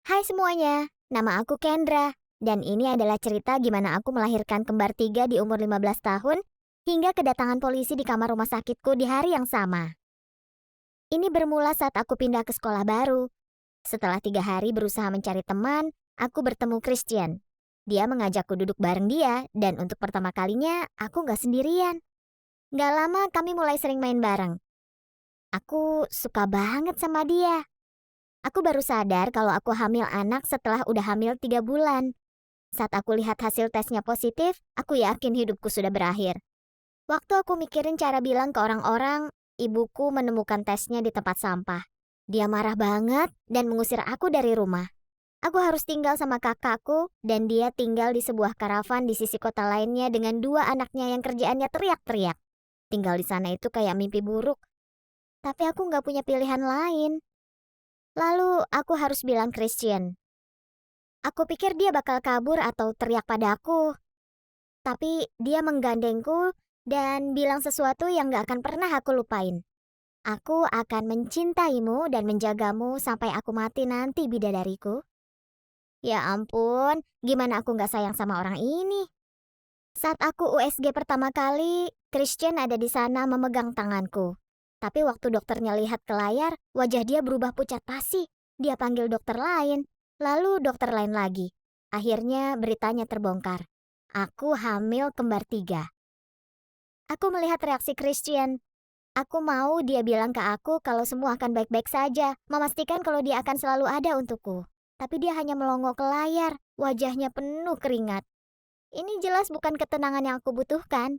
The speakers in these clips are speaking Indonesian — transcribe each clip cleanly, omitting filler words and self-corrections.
Hai semuanya, nama aku Kendra, dan ini adalah cerita gimana aku melahirkan kembar tiga di umur 15 tahun hingga kedatangan polisi di kamar rumah sakitku di hari yang sama. Ini bermula saat aku pindah ke sekolah baru. Setelah 3 hari berusaha mencari teman, aku bertemu Christian. Dia mengajakku duduk bareng dia, dan untuk pertama kalinya aku gak sendirian. Gak lama kami mulai sering main bareng. Aku suka banget sama dia. Aku baru sadar kalau aku hamil anak setelah udah hamil 3 bulan. Saat aku lihat hasil tesnya positif, aku yakin hidupku sudah berakhir. Waktu aku mikirin cara bilang ke orang-orang, ibuku menemukan tesnya di tempat sampah. Dia marah banget dan mengusir aku dari rumah. Aku harus tinggal sama kakakku dan dia tinggal di sebuah karavan di sisi kota lainnya dengan 2 anaknya yang kerjaannya teriak-teriak. Tinggal di sana itu kayak mimpi buruk. Tapi aku nggak punya pilihan lain. Lalu aku harus bilang Christian. Aku pikir dia bakal kabur atau teriak padaku. Tapi dia menggandengku dan bilang sesuatu yang gak akan pernah aku lupain. Aku akan mencintaimu dan menjagamu sampai aku mati nanti bidadariku. Ya ampun, gimana aku gak sayang sama orang ini? Saat aku USG pertama kali, Christian ada di sana memegang tanganku. Tapi waktu dokternya lihat ke layar, wajah dia berubah pucat pasi. Dia panggil dokter lain, lalu dokter lain lagi. Akhirnya beritanya terbongkar. Aku hamil kembar 3. Aku melihat reaksi Christian. Aku mau dia bilang ke aku kalau semua akan baik-baik saja, memastikan kalau dia akan selalu ada untukku. Tapi dia hanya melongo ke layar, wajahnya penuh keringat. Ini jelas bukan ketenangan yang aku butuhkan.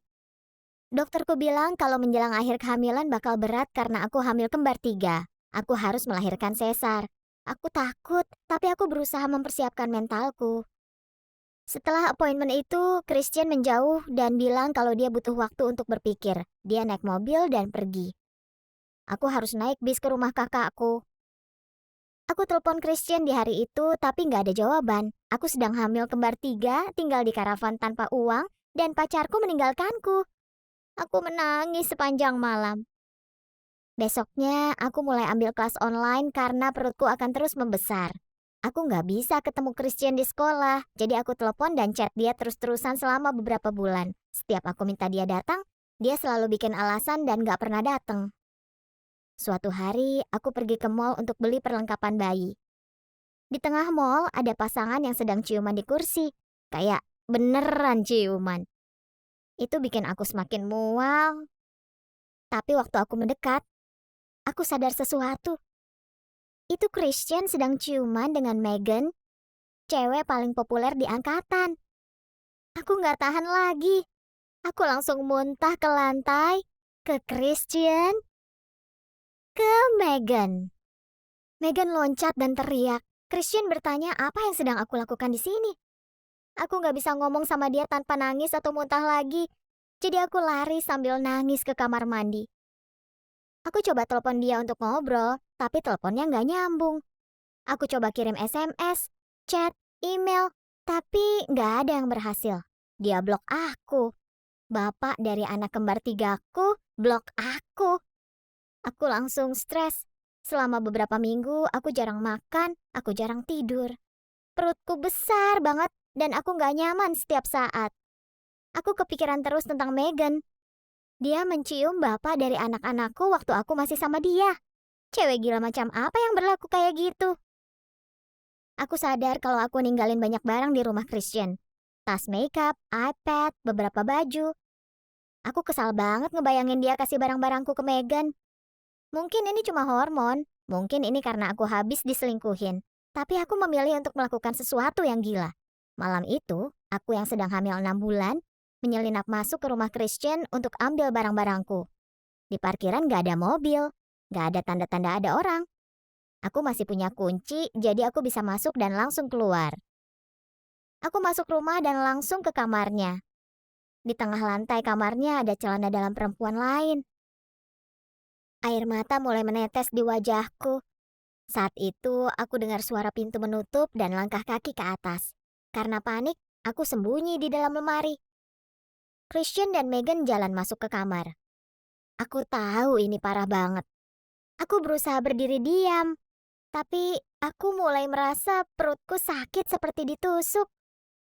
Dokterku bilang kalau menjelang akhir kehamilan bakal berat karena aku hamil kembar 3. Aku harus melahirkan sesar. Aku takut, tapi aku berusaha mempersiapkan mentalku. Setelah appointment itu, Christian menjauh dan bilang kalau dia butuh waktu untuk berpikir. Dia naik mobil dan pergi. Aku harus naik bis ke rumah kakakku. Aku telepon Christian di hari itu, tapi nggak ada jawaban. Aku sedang hamil kembar 3, tinggal di karavan tanpa uang, dan pacarku meninggalkanku. Aku menangis sepanjang malam. Besoknya, aku mulai ambil kelas online karena perutku akan terus membesar. Aku nggak bisa ketemu Christian di sekolah, jadi aku telepon dan chat dia terus-terusan selama beberapa bulan. Setiap aku minta dia datang, dia selalu bikin alasan dan nggak pernah datang. Suatu hari, aku pergi ke mall untuk beli perlengkapan bayi. Di tengah mall ada pasangan yang sedang ciuman di kursi. Kayak beneran ciuman. Itu bikin aku semakin mual. Tapi waktu aku mendekat, aku sadar sesuatu. Itu Christian sedang ciuman dengan Megan, cewek paling populer di angkatan. Aku nggak tahan lagi. Aku langsung muntah ke lantai, ke Christian, ke Megan. Megan loncat dan teriak. Christian bertanya apa yang sedang aku lakukan di sini. Aku nggak bisa ngomong sama dia tanpa nangis atau muntah lagi. Jadi aku lari sambil nangis ke kamar mandi. Aku coba telepon dia untuk ngobrol, tapi teleponnya nggak nyambung. Aku coba kirim SMS, chat, email, tapi nggak ada yang berhasil. Dia blok aku. Bapak dari anak kembar 3-ku blok aku. Aku langsung stres. Selama beberapa minggu, aku jarang makan, aku jarang tidur. Perutku besar banget dan aku nggak nyaman setiap saat. Aku kepikiran terus tentang Megan. Dia mencium bapak dari anak-anakku waktu aku masih sama dia. Cewek gila macam apa yang berlaku kayak gitu? Aku sadar kalau aku ninggalin banyak barang di rumah Christian. Tas makeup, iPad, beberapa baju. Aku kesal banget ngebayangin dia kasih barang-barangku ke Megan. Mungkin ini cuma hormon, mungkin ini karena aku habis diselingkuhin. Tapi aku memilih untuk melakukan sesuatu yang gila. Malam itu, aku yang sedang hamil 6 bulan, menyelinap masuk ke rumah Christian untuk ambil barang-barangku. Di parkiran gak ada mobil, gak ada tanda-tanda ada orang. Aku masih punya kunci, jadi aku bisa masuk dan langsung keluar. Aku masuk rumah dan langsung ke kamarnya. Di tengah lantai kamarnya ada celana dalam perempuan lain. Air mata mulai menetes di wajahku. Saat itu, aku dengar suara pintu menutup dan langkah kaki ke atas. Karena panik, aku sembunyi di dalam lemari. Christian dan Megan jalan masuk ke kamar. Aku tahu ini parah banget. Aku berusaha berdiri diam, Tapi aku mulai merasa perutku sakit seperti ditusuk.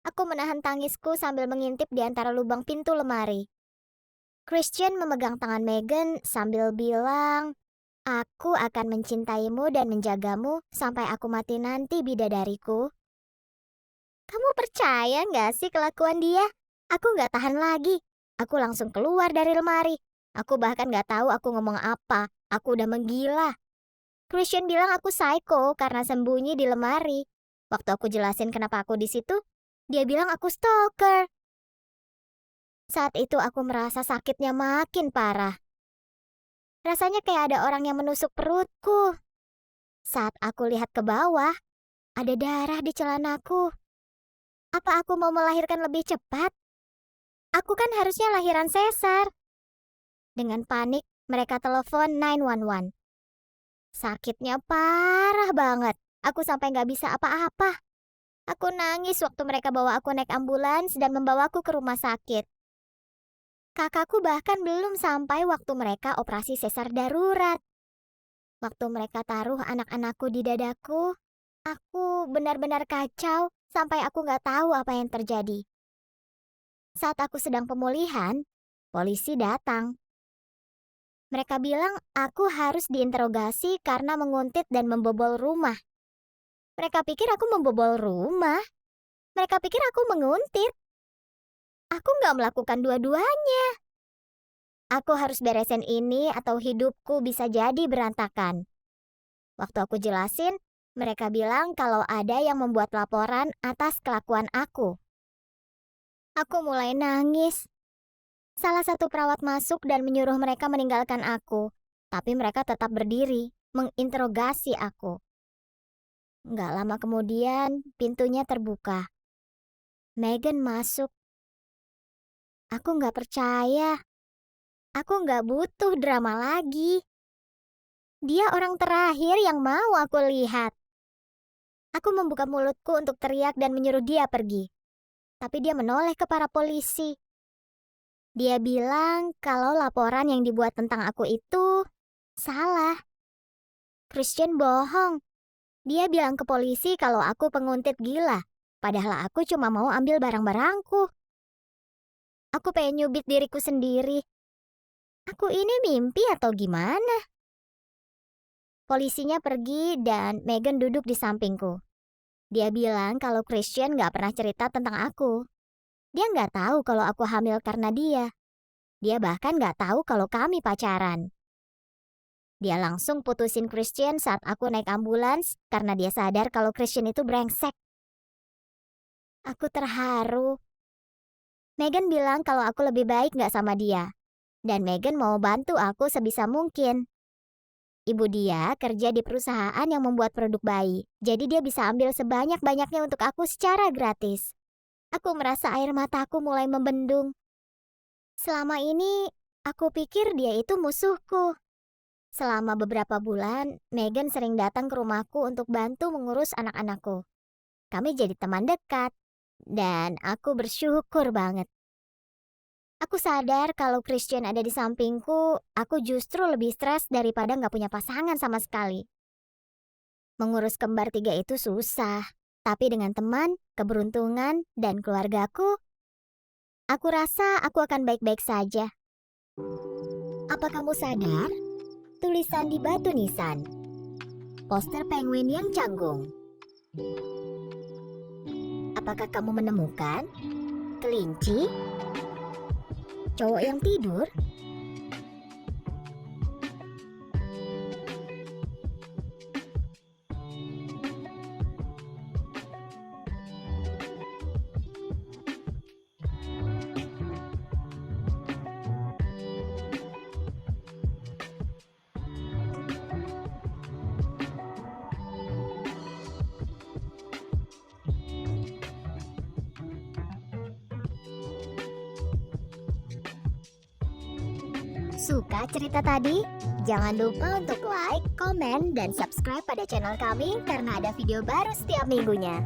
Aku menahan tangisku sambil mengintip di antara lubang pintu lemari. Christian memegang tangan Megan sambil bilang, "Aku akan mencintaimu dan menjagamu sampai aku mati nanti, bidadariku." Kamu percaya nggak sih kelakuan dia? Aku nggak tahan lagi. Aku langsung keluar dari lemari. Aku bahkan nggak tahu aku ngomong apa. Aku udah menggila. Christian bilang aku psycho karena sembunyi di lemari. Waktu aku jelasin kenapa aku di situ, dia bilang aku stalker. Saat itu aku merasa sakitnya makin parah. Rasanya kayak ada orang yang menusuk perutku. Saat aku lihat ke bawah, ada darah di celanaku. Apa aku mau melahirkan lebih cepat? Aku kan harusnya lahiran sesar. Dengan panik, mereka telepon 911. Sakitnya parah banget. Aku sampai nggak bisa apa-apa. Aku nangis waktu mereka bawa aku naik ambulans dan membawaku ke rumah sakit. Kakakku bahkan belum sampai waktu mereka operasi sesar darurat. Waktu mereka taruh anak-anakku di dadaku, aku benar-benar kacau sampai aku nggak tahu apa yang terjadi. Saat aku sedang pemulihan, polisi datang. Mereka bilang aku harus diinterogasi karena menguntit dan membobol rumah. Mereka pikir aku membobol rumah. Mereka pikir aku menguntit. Aku nggak melakukan dua-duanya. Aku harus beresin ini atau hidupku bisa jadi berantakan. Waktu aku jelasin, mereka bilang kalau ada yang membuat laporan atas kelakuan aku. Aku mulai nangis. Salah satu perawat masuk dan menyuruh mereka meninggalkan aku. Tapi mereka tetap berdiri, menginterogasi aku. Nggak lama kemudian, pintunya terbuka. Megan masuk. Aku nggak percaya. Aku nggak butuh drama lagi. Dia orang terakhir yang mau aku lihat. Aku membuka mulutku untuk teriak dan menyuruh dia pergi. Tapi dia menoleh ke para polisi. Dia bilang kalau laporan yang dibuat tentang aku itu salah. Christian bohong. Dia bilang ke polisi kalau aku penguntit gila. Padahal aku cuma mau ambil barang-barangku. Aku pengen nyubit diriku sendiri. Aku ini mimpi atau gimana? Polisinya pergi dan Megan duduk di sampingku. Dia bilang kalau Christian gak pernah cerita tentang aku. Dia gak tahu kalau aku hamil karena dia. Dia bahkan gak tahu kalau kami pacaran. Dia langsung putusin Christian saat aku naik ambulans karena dia sadar kalau Christian itu brengsek. Aku terharu. Megan bilang kalau aku lebih baik gak sama dia. Dan Megan mau bantu aku sebisa mungkin. Ibu dia kerja di perusahaan yang membuat produk bayi. Jadi dia bisa ambil sebanyak-banyaknya untuk aku secara gratis. Aku merasa air mataku mulai membendung. Selama ini, aku pikir dia itu musuhku. Selama beberapa bulan, Megan sering datang ke rumahku untuk bantu mengurus anak-anakku. Kami jadi teman dekat, dan aku bersyukur banget. Aku sadar kalau Christian ada di sampingku, aku justru lebih stres daripada gak punya pasangan sama sekali. Mengurus kembar 3 itu susah. Tapi dengan teman, keberuntungan, dan keluargaku, aku rasa aku akan baik-baik saja. Apa kamu sadar? Tulisan di batu nisan. Poster penguin yang canggung. Apakah kamu menemukan? Kelinci? Cowok yang tidur? Suka cerita tadi? Jangan lupa untuk like, komen, dan subscribe pada channel kami karena ada video baru setiap minggunya.